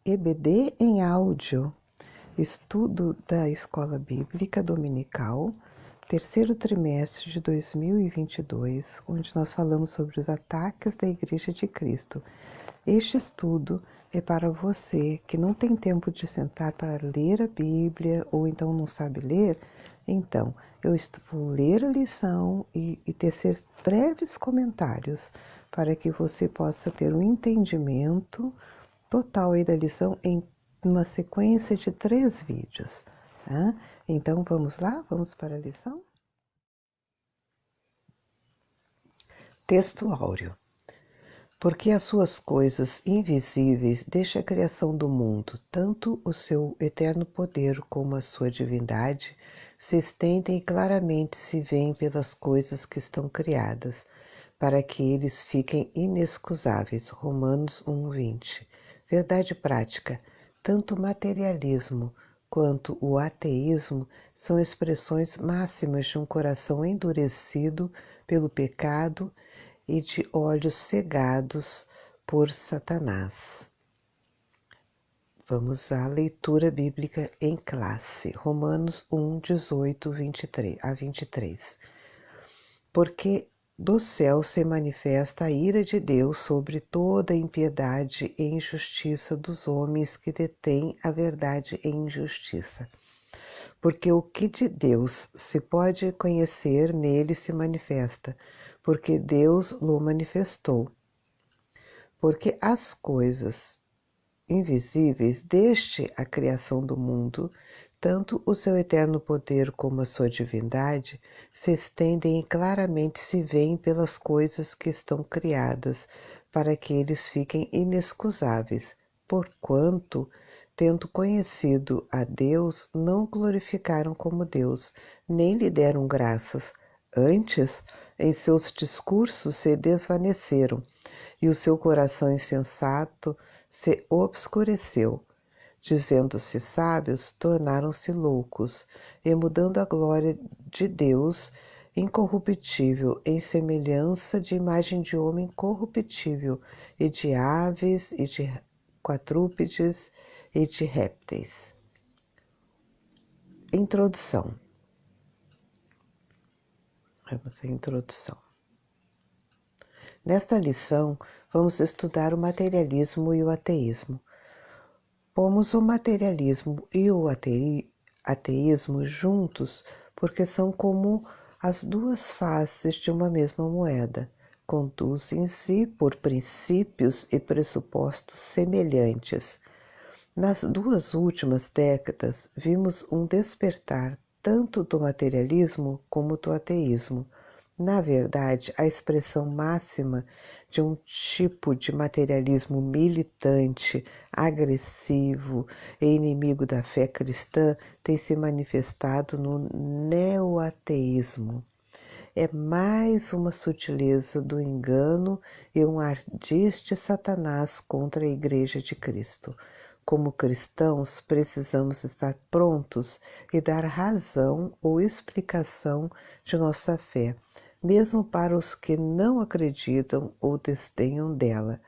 EBD em áudio, estudo da Escola Bíblica Dominical, terceiro trimestre de 2022, onde nós falamos sobre os ataques da Igreja de Cristo. Este estudo é para você que não tem tempo de sentar para ler a Bíblia ou então não sabe ler. Então, eu vou ler a lição e tecer breves comentários para que você possa ter um entendimento total aí da lição em uma sequência de 3 vídeos. Tá? Então, vamos lá? Vamos para a lição? Texto áureo. Porque as suas coisas invisíveis, desde a criação do mundo, tanto o seu eterno poder como a sua divindade, se estendem e claramente se veem pelas coisas que estão criadas, para que eles fiquem inexcusáveis. Romanos 1:20. Verdade prática. Tanto o materialismo quanto o ateísmo são expressões máximas de um coração endurecido pelo pecado e de olhos cegados por Satanás. Vamos à leitura bíblica em classe. Romanos 1:18-23. Porque do céu se manifesta a ira de Deus sobre toda a impiedade e injustiça dos homens que detêm a verdade em injustiça. Porque o que de Deus se pode conhecer nele se manifesta, porque Deus o manifestou. Porque as coisas invisíveis desde a criação do mundo, tanto o seu eterno poder como a sua divindade, se estendem e claramente se veem pelas coisas que estão criadas, para que eles fiquem inexcusáveis, porquanto, tendo conhecido a Deus, não glorificaram como Deus, nem lhe deram graças. Antes, em seus discursos se desvaneceram, e o seu coração insensato se obscureceu. Dizendo-se sábios, tornaram-se loucos, e mudando a glória de Deus incorruptível em semelhança de imagem de homem corruptível, e de aves, e de quadrúpedes, e de répteis. Introdução. Vamos à introdução. Nesta lição, vamos estudar o materialismo e o ateísmo. Pomos o materialismo e o ateísmo juntos porque são como as duas faces de uma mesma moeda, conduzem-se por princípios e pressupostos semelhantes. Nas 2 últimas décadas, vimos um despertar tanto do materialismo como do ateísmo. Na verdade, a expressão máxima de um tipo de materialismo militante, agressivo e inimigo da fé cristã tem se manifestado no neoateísmo. É mais uma sutileza do engano e um ardis de Satanás contra a Igreja de Cristo. Como cristãos, precisamos estar prontos e dar razão ou explicação de nossa fé, mesmo para os que não acreditam ou desdenham dela.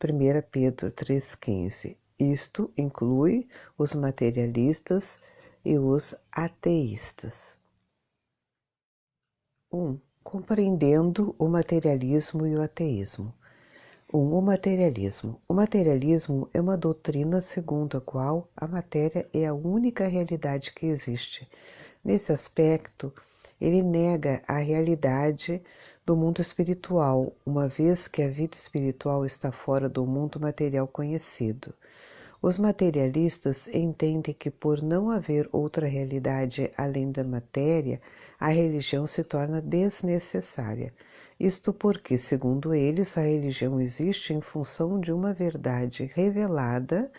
1 Pedro 3,15. Isto inclui os materialistas e os ateístas. 1. Compreendendo o materialismo e o ateísmo. 1. O materialismo. O materialismo é uma doutrina segundo a qual a matéria é a única realidade que existe. Nesse aspecto, ele nega a realidade do mundo espiritual, uma vez que a vida espiritual está fora do mundo material conhecido. Os materialistas entendem que, por não haver outra realidade além da matéria, a religião se torna desnecessária. Isto porque, segundo eles, a religião existe em função de uma verdade revelada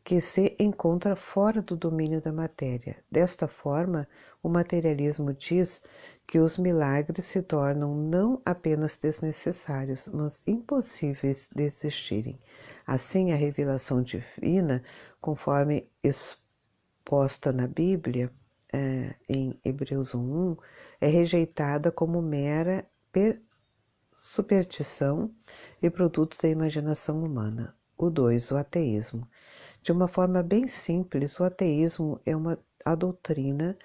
que se encontra fora do domínio da matéria. Desta forma, o materialismo diz que os milagres se tornam não apenas desnecessários, mas impossíveis de existirem. Assim, a revelação divina, conforme exposta na Bíblia, em Hebreus 1:1, é rejeitada como mera superstição e produto da imaginação humana. O 2, o ateísmo. De uma forma bem simples, o ateísmo é a doutrina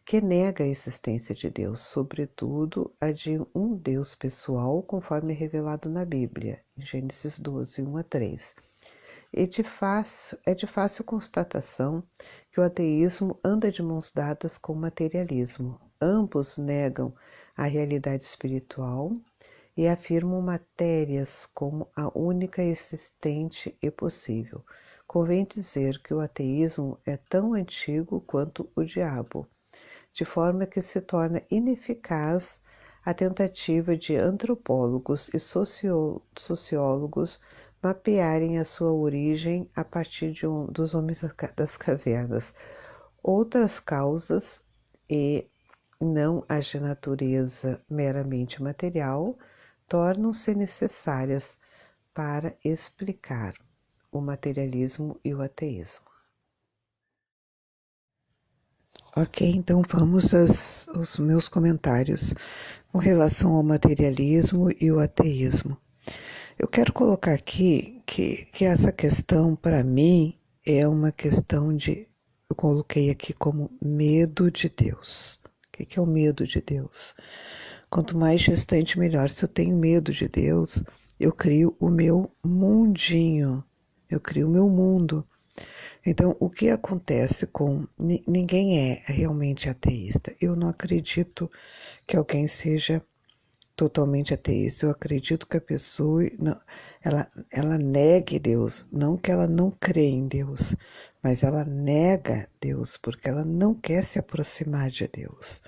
que nega a existência de Deus, sobretudo a de um Deus pessoal, conforme revelado na Bíblia, em Gênesis 12, 1 a 3. É de fácil constatação que o ateísmo anda de mãos dadas com o materialismo. Ambos negam a realidade espiritual e afirmam matérias como a única existente e possível. Convém dizer que o ateísmo é tão antigo quanto o diabo, de forma que se torna ineficaz a tentativa de antropólogos e sociólogos mapearem a sua origem a partir dos homens das cavernas. Outras causas, e não as de natureza meramente material, tornam-se necessárias para explicar o materialismo e o ateísmo. Ok, então vamos aos meus comentários com relação ao materialismo e o ateísmo. Eu quero colocar aqui que essa questão, para mim, é uma questão eu coloquei aqui como medo de Deus. O que é o medo de Deus? Quanto mais distante, melhor. Se eu tenho medo de Deus, eu crio o meu mundinho, eu crio o meu mundo. Então, o que acontece com... Ninguém é realmente ateísta. Eu não acredito que alguém seja totalmente ateísta. Eu acredito que a pessoa, não, ela negue Deus. Não que ela não crê em Deus, mas ela nega Deus porque ela não quer se aproximar de Deus.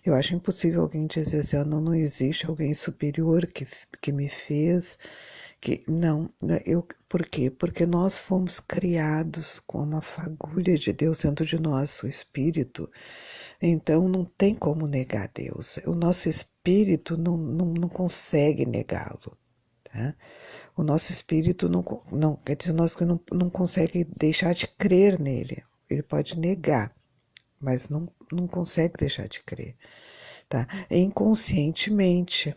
Eu acho impossível alguém dizer assim, não existe alguém superior que me fez... Não, por quê? Porque nós fomos criados com uma fagulha de Deus dentro de nós, o Espírito. Então não tem como negar Deus. O nosso Espírito não consegue negá-lo. Tá? O nosso Espírito quer dizer, nós não consegue deixar de crer nele. Ele pode negar, mas não consegue deixar de crer. Tá? Inconscientemente.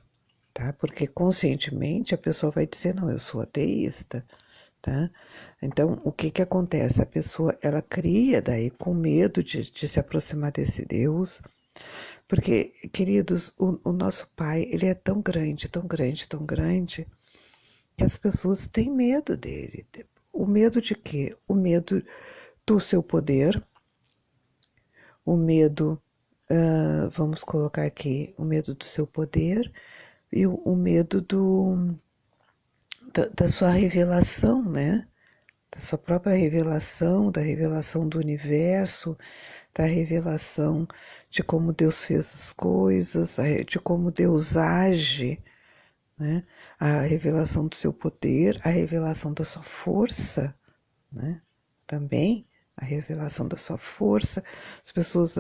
Tá? Porque conscientemente a pessoa vai dizer, não, eu sou ateísta, tá? Então, o que acontece? A pessoa, ela cria daí com medo de se aproximar desse Deus, porque, queridos, o nosso Pai, ele é tão grande, tão grande, tão grande, que as pessoas têm medo dele. O medo de quê? O medo do seu poder, o medo, vamos colocar aqui, o medo do seu poder, e o medo da sua revelação, né? Da sua própria revelação, da revelação do universo, da revelação de como Deus fez as coisas, de como Deus age, né? A revelação do seu poder, a revelação da sua força, né? Também a revelação da sua força. As pessoas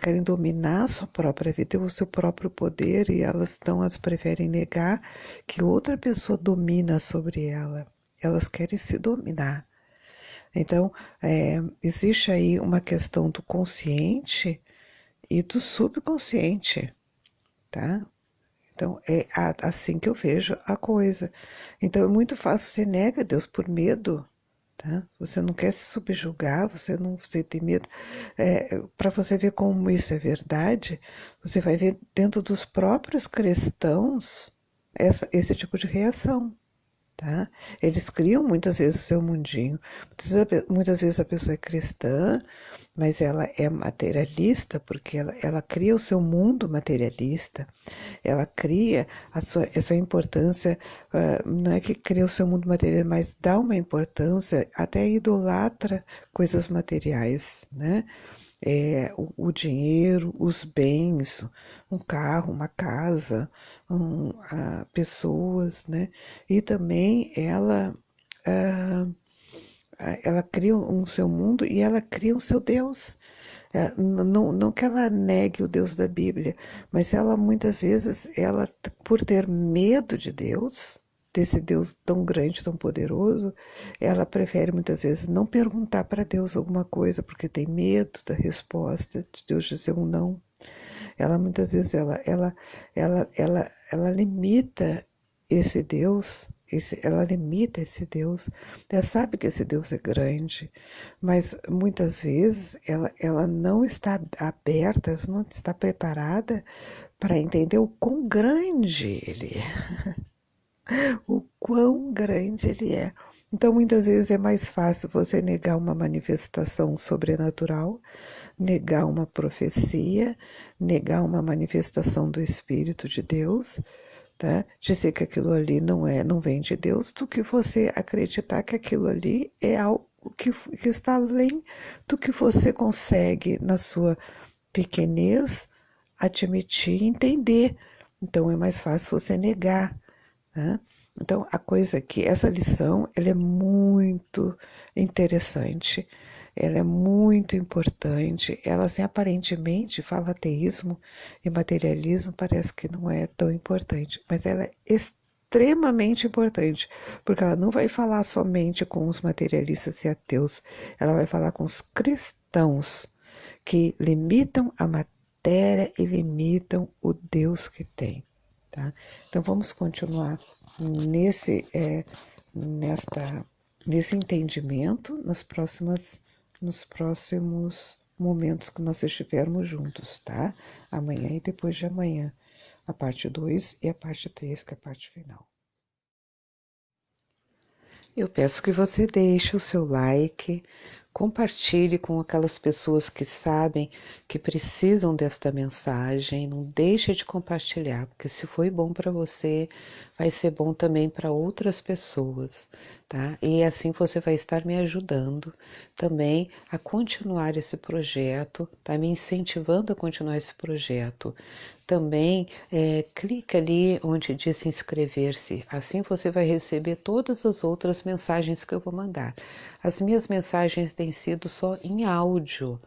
querem dominar a sua própria vida, o seu próprio poder, e elas preferem negar que outra pessoa domina sobre ela. Elas querem se dominar. Então, existe aí uma questão do consciente e do subconsciente, tá? Então, é assim que eu vejo a coisa. Então, é muito fácil, você nega Deus por medo, tá? Você não quer se subjugar, você tem medo. Para você ver como isso é verdade, você vai ver dentro dos próprios cristãos esse tipo de reação. Tá? Eles criam muitas vezes o seu mundinho. Muitas vezes a pessoa é cristã, mas ela é materialista, porque ela cria o seu mundo materialista. Ela cria a sua importância, não é que cria o seu mundo material, mas dá uma importância, até idolatra coisas materiais, né? O dinheiro, os bens, um carro, uma casa, pessoas, né? E também ela cria um seu mundo e ela cria um seu Deus. Não que ela negue o Deus da Bíblia, mas ela muitas vezes, por ter medo de Deus, desse Deus tão grande, tão poderoso, ela prefere muitas vezes não perguntar para Deus alguma coisa, porque tem medo da resposta, de Deus dizer um não. Ela muitas vezes ela limita esse Deus, ela limita esse Deus, ela sabe que esse Deus é grande, mas muitas vezes ela não está aberta, não está preparada para entender o quão grande ele é, o quão grande ele é. Então, muitas vezes é mais fácil você negar uma manifestação sobrenatural, negar uma profecia, negar uma manifestação do Espírito de Deus, tá? Dizer que aquilo ali não vem de Deus, do que você acreditar que aquilo ali é algo que está além do que você consegue, na sua pequenez, admitir e entender. Então é mais fácil você negar, né? Então a coisa aqui, essa lição, ela é muito interessante. Ela é muito importante. Ela, assim, aparentemente, fala ateísmo e materialismo, parece que não é tão importante, mas ela é extremamente importante, porque ela não vai falar somente com os materialistas e ateus, ela vai falar com os cristãos que limitam a matéria e limitam o Deus que tem, tá? Então vamos continuar nesse entendimento nos próximos momentos que nós estivermos juntos, tá? Amanhã e depois de amanhã, a parte 2 e a parte 3, que é a parte final. Eu peço que você deixe o seu like, compartilhe com aquelas pessoas que sabem que precisam desta mensagem, não deixe de compartilhar, porque se foi bom para você, vai ser bom também para outras pessoas, tá? E assim você vai estar me ajudando também a continuar esse projeto, tá? Me incentivando a continuar esse projeto. Também clica ali onde diz inscrever-se, assim você vai receber todas as outras mensagens que eu vou mandar. As minhas mensagens têm sido só em áudio,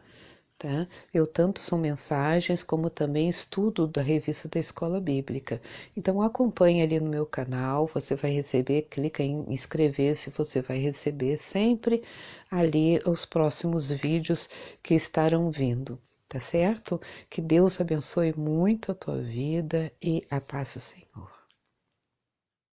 tá? Eu tanto são mensagens como também estudo da revista da Escola Bíblica. Então acompanhe ali no meu canal, você vai receber, clica em inscrever-se, você vai receber sempre ali os próximos vídeos que estarão vindo. Tá certo? Que Deus abençoe muito a tua vida e a paz do Senhor.